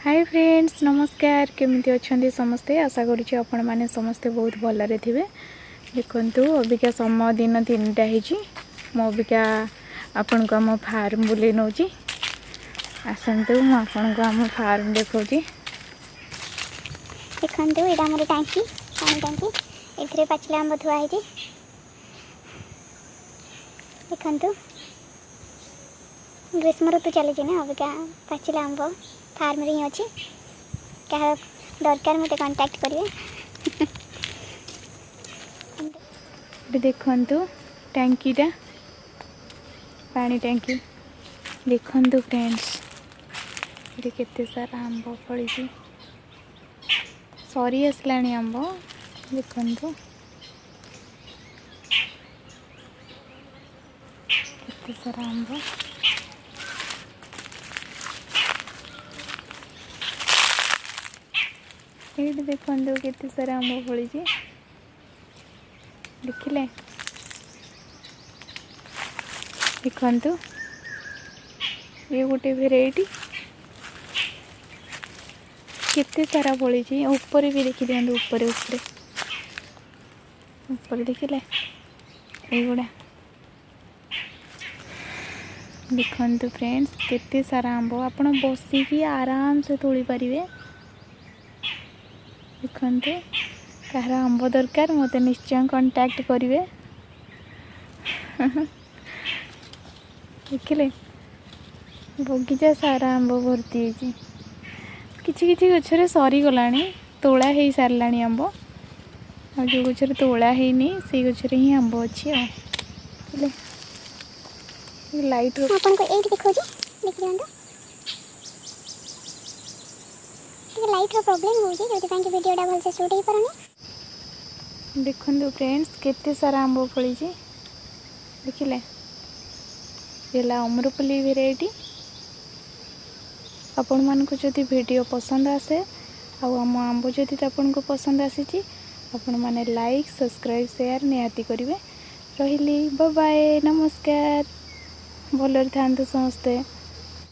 Hi friends नमस्कार केमिति अच्छे समस्ते आशा करुँचे आपण मैंने समस्ते बहुत भलरे थे। देखु अबिका समय दिन 3टा हो अबिका आपण को आम फार्म बुले नौ आसतु मुझे को आम फार्म देखा देखो ये मोर टांकी पानी टांकी ए पाचिला आंब थुआई देखु ग्रीष्म ऋतु चली ना अबिका पाचिला आंब फार्म रे अच्छी क्या दरकार मत कांटेक्ट करेंगे। देखु टांकीटा पानी टांकी देखु फ्रेंड्स ये केते सारा आंब फली सरी आसला आंब देखु केते सारा आंब ये देखो केते सारा आंब फली देखिले देखु ये गोटे भेराइटी केते सारा फली ऊपर भी देखी दिखाँ ऊपर ऊपर ऊपर देखिले युड़ा देखु फ्रेंड्स केते सारा आंब आपण बसिकी आराम से तोली पारे। देखते कहार आंब दरकार मत निश्चय कांटेक्ट करेंगे। देखिले बगीचा सारा आंब भर्ती होती किछि किछि गछरे सरी गला तोला हो सारा आंब आ जो गछरे तोला हैनी से गछरे ही आंब अच्छी लाइट लाइट रो प्रॉब्लम हो जे जोति कि वीडियोटा भल से शूट ही परनी। देखु फ्रेंड्स केते सारा आंब फली देखिले ये अमरपल्ली भेराइटी आपण मानक जदि वीडियो पसंद आसे आम आंब जदि आपन को पसंद आसी आपण माने लाइक सब्सक्राइब शेयर निहाती करेंगे। रही बाय बाय नमस्कार भलरे थांतु समस्ते।